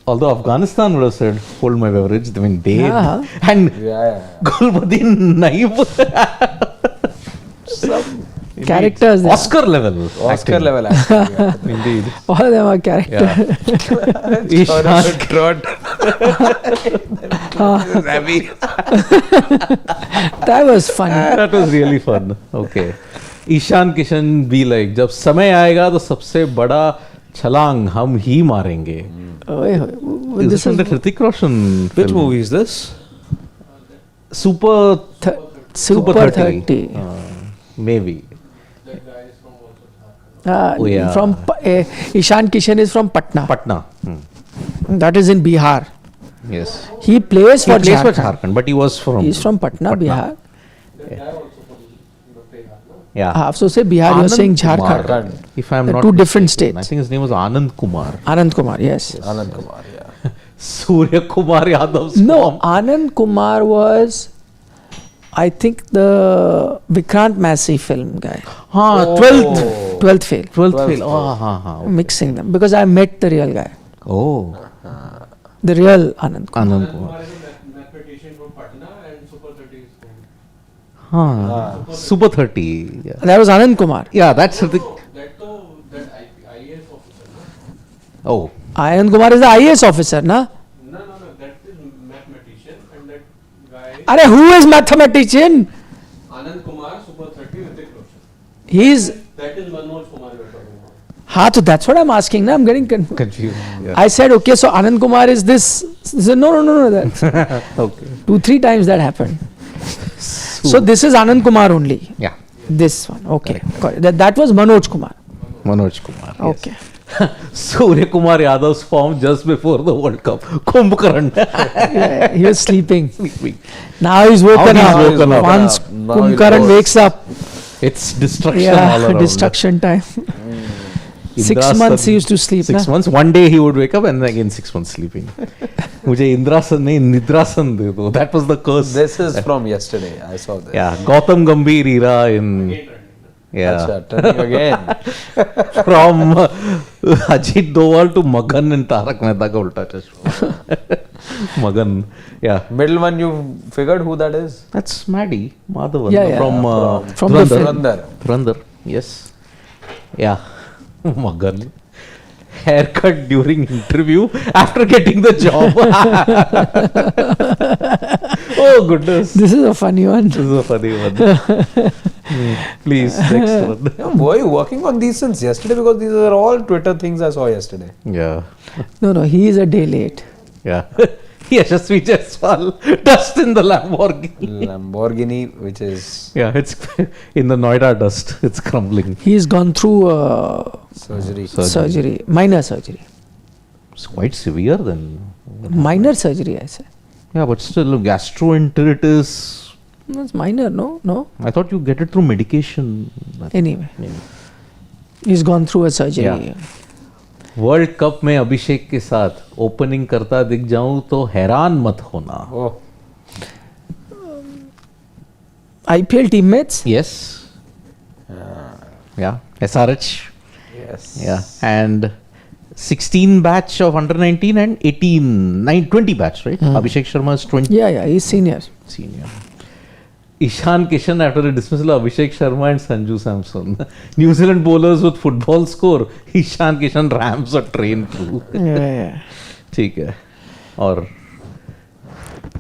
Although Afghanistan would have said, hold my beverage, I mean, they Yeah. and Yeah. Gulbuddin Naib. Some characters there. Oscar level. Oscar acting. level acting. Yeah. Indeed. All of them are characters. Yeah. Ishan, Heavy. That was funny. that was really fun. Okay. Ishan Kishan be like, जब समय आएगा तो सबसे बड़ा छलांग हम ही मारेंगे. Oy, oy. Is This this from is the Hrithik Roshan Which film? movie is this? Super Super 30. Maybe. Uh, yeah. From Ishan Kishan is from Patna. Patna. That is in Bihar. Yes. He plays He for plays for Jharkhand. Jharkhand, but he was from. He's from Patna, Bihar. Yeah. So say Bihar, you're Anand saying Kumar, Jharkhand. If I'm They're not two different mistaken. states. I think his name was Anand Kumar. Anand Kumar, yes. Anand Kumar, yeah. Suryakumar Yadav's No, mom. Anand Kumar was, I think, the Vikrant Massey film guy. हाँ, Oh. 12th fail. 12th fail. Oh, हाँ. Mixing them because I met the real guy. Oh. The real Anand Kumar. Anand Kumar. mathematician from Patna and Super 30 is from. हाँ. Super 30. Yeah. That was Anand Kumar. Yeah, that's the. That IAS officer, no? Oh. Anand Kumar is the IAS officer, na? No, that is mathematician and that guy, Are who is mathematician? Anand Kumar, Super 30, Hrithik Roshan. He's. That is Manoj Kumar you are talking about. So that's what I'm asking. Na? I'm getting confused. Confused. Yeah. I said, okay, so Anand Kumar is this. He said, no. That's Okay. 2-3 times that happened. So this is Anand Kumar only. Yeah. This one. Okay. Got it. That was Manoj Kumar. Manoj Kumar. Yes. Okay. Suryakumar Yadav's form just before the World Cup. Kumbhkarn. Yeah, he was sleeping. Sleeping. Now he's woken Now up. he's woken up. Once Now he'll Kumbhkarn go. wakes up, It's destruction all yeah, around. destruction time. Indra 6 months San- he used to sleep. 6 na? months. One day he would wake up and then again 6 months sleeping. मुझे इंद्रासन नहीं निद्रासन दे दो. That was the curse. This is from yesterday. I saw this. Yeah, Gautam Gambhir era in. Yeah, Achha, turning again. from Ajit Doval to Magan in Tarak Mehta ka Ulta Chashma. Magan, yeah. Middle one, you figured who that is? That's Maddie Madhavan Yeah, from From the Dhurandhar. Dhurandhar. Dhurandhar, yes. Yeah, Magan. Haircut during interview after getting the job. Oh goodness. This is a funny one. This is a funny one. Please, next one. Yeah, were you working on these since yesterday? Because these are all Twitter things I saw yesterday. Yeah. No, he is a day late. Yeah. Yashasvi Jaiswal dust in the Lamborghini. Lamborghini, which is Yeah, it's in the Noida dust. It's crumbling. He's gone through surgery. surgery, minor surgery. It's quite severe then. Minor surgery, I say. Yeah, but still, gastroenteritis. It's minor, no? I thought you get it through medication. Anyway, Yeah. he's gone through a surgery. Yeah. World cup में अभिषेक के साथ opening करता दिख जाऊं तो हैरान मत होना. Oh, IPL teammates? Yes. Yeah. SRH. yes. Yeah. And 16 batch of under 19 and 20 batch, right? Abhishek Sharma is 20 Yeah, he's senior. senior. Ishan Kishan after the dismissal of Abhishek Sharma and Sanju Samson. New Zealand bowlers with football score. Ishan Kishan rams a train through. Yeah. ठीक है. और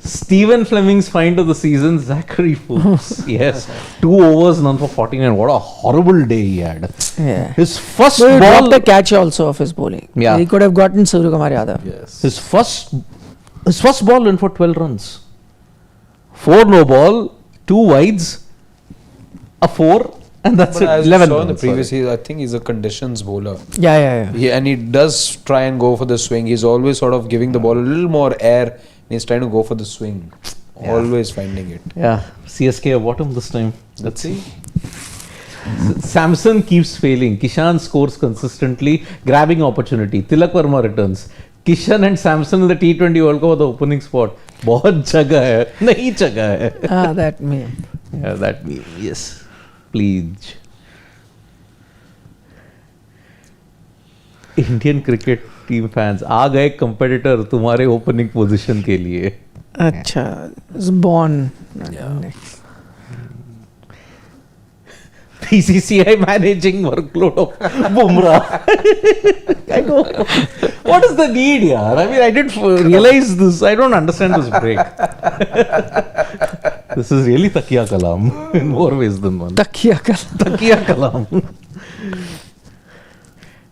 Stephen Fleming's find of the season, Zachary Fuchs. Yes. 2 overs, none for 49. What a horrible day he had. Yeah. His first So he ball. dropped a catch also of his bowling. Yeah. He could have gotten Suryakumar Yadav. Yes. His first ball went for 12 runs. 4 no ball, 2 wides, a 4, and that's But it. as 11 you saw in the runs, previous, sorry. I think he's a conditions bowler. Yeah. And he does try and go for the swing. He's always sort of giving the ball a little more air. And he's trying to go for the swing. Yeah. Always finding it. Yeah, CSK are bottom this time. Let's see. Samson keeps failing. Kishan scores consistently, grabbing opportunity. Tilak Verma returns. Kishan and Samson in the T20 World Cup are the opening spot. बहुत जगह है, नहीं जगह है. That meme. Yeah, that meme. Yes, please. Indian cricket team fans आ गए competitor तुम्हारे opening position के लिए. अच्छा, is born. BCCI managing workload of Bumrah. I go, what is the need, yaar? I mean, I didn't realize this. I don't understand this break. This is really Takiya Kalam in more ways than one. Takiya Kalam.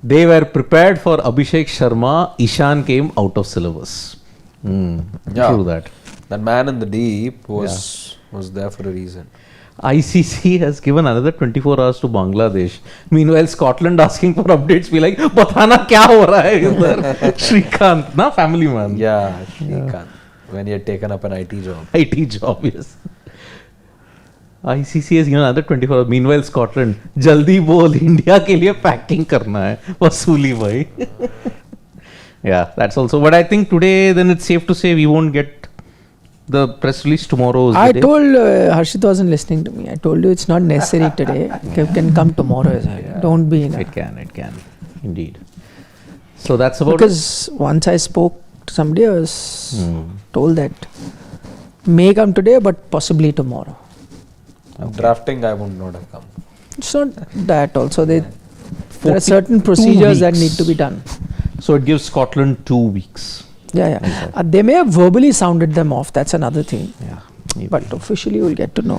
They were prepared for Abhishek Sharma. Ishan came out of syllabus. True that. That man in the deep was there for a reason. ICC has given another 24 hours to Bangladesh. Meanwhile, Scotland asking for updates. Be like, "Batana kya ho raha hai idhar?" Shrikant, na family man. Yeah, Shrikant. When he had taken up an IT job. IT job, yes. ICC has given another 24 hours. Meanwhile, Scotland, jaldi bol, India ke liye packing karna hai. Wasuli bhai. Yeah, that's also. But I think today, then it's safe to say we won't get the press release tomorrow. I told Harshit wasn't listening to me. I told you it's not necessary today. It can come tomorrow as well. Yeah. Don't be in It can. Indeed. So that's about because once I spoke to somebody, I was told that may come today, but possibly tomorrow. Drafting, I would not have come. It's not that also. There are certain procedures that need to be done. So it gives Scotland 2 weeks. Yeah. They may have verbally sounded them off. That's another thing. Yeah. Maybe. But officially, we'll get to know.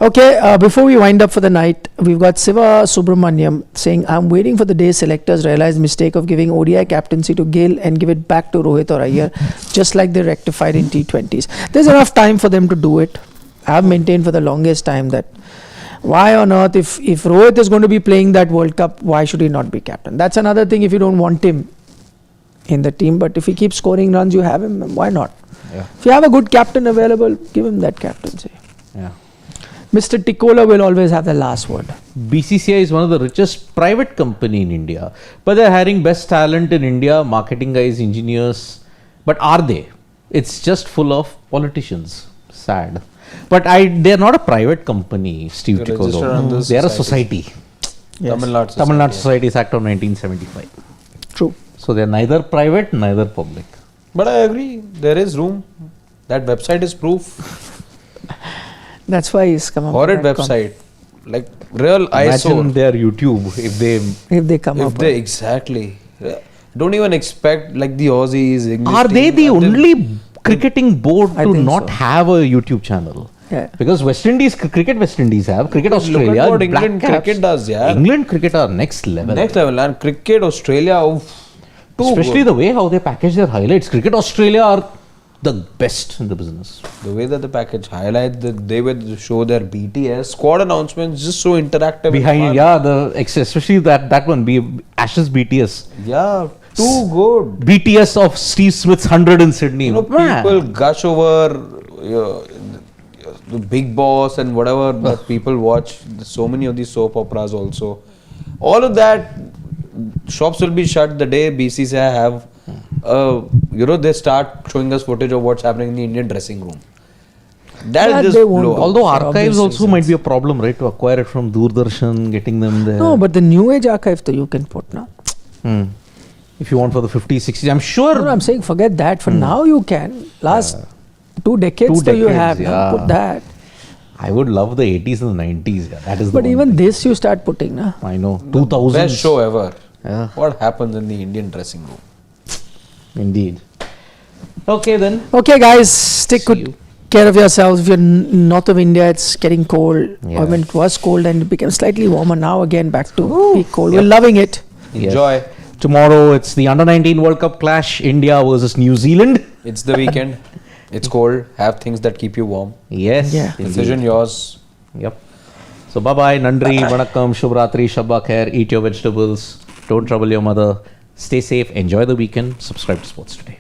Okay, before we wind up for the night, we've got Siva Subramaniam saying, "I'm waiting for the day selectors realize mistake of giving ODI captaincy to Gill and give it back to Rohit or Iyer, just like they rectified in T20s. There's enough time for them to do it. I've maintained for the longest time that why on earth, if Rohit is going to be playing that World Cup, why should he not be captain? That's another thing if you don't want him in the team, but if he keeps scoring runs, you have him, why not? Yeah. If you have a good captain available, give him that captaincy. Yeah. Mr. Tikola will always have the last word. BCCI is one of the richest private company in India, but they're hiring best talent in India, marketing guys, engineers. But are they? It's just full of politicians. Sad. But they're not a private company, Steve They're registered Tikolo. under They are a society. society. Yes. Tamil Nadu Societies Act of 1975. True. So they're neither private, neither public. But I agree, there is room. That website is proof. That's why he's come up Horrid with that website. Like real Imagine eyesore. their YouTube if they... If they come up. Exactly. Don't even expect like the Aussies, English Are they team, the and then- only cricketing board I to think not so. have a YouTube channel? Yeah. Because West Indies, cricket West Indies have, cricket Look Australia, at what Black England Caps. cricket does, yeah. England cricket are next level. Next level. And cricket, Australia, oof, too Especially good. the way how they package their highlights. Cricket Australia are the best in the business. The way that the package highlight, they would show their BTS squad announcements, just so interactive. and Behind, fun. yeah, especially that one, Ashes BTS. Yeah, too good. BTS of Steve Smith's 100 in Sydney. You know, Man. people gush over the Big Boss and whatever that people watch. So many of these soap operas also. All of that, shops will be shut the day BCCI have, they start showing us footage of what's happening in the Indian dressing room. That That just they won't blow. do. Although For archives obvious also reasons. might be a problem, right? To acquire it from Doordarshan, getting them there. No, but the New Age archive though you can put now. If you want for the 50s, 60s, I'm sure. No, I'm saying forget that. For now you can. Last 2 decades, though you decades, have. now. yeah. Put that. I would love the 80s and the 90s. Yeah, that is the But one even thing. this you start putting, na? I know. 2000s. Best show ever. Yeah. What happens in the Indian dressing room? Indeed. Okay then. Okay, guys, take See good you. care of yourselves. If you're north of India, it's getting cold. Yeah. I mean, it was cold and it became slightly warmer. Now again back to peak cold. We're loving it. Yes. Enjoy. Tomorrow it's the Under 19 World Cup clash. India versus New Zealand. It's the weekend. It's cold. Have things that keep you warm. Yes. Yeah. indeed. Decision yours. Yep. So bye bye. Nandri, Vanakkam, Shubhratri, Shabba Khair. Eat your vegetables. Don't trouble your mother. Stay safe. Enjoy the weekend. Subscribe to Sports Today.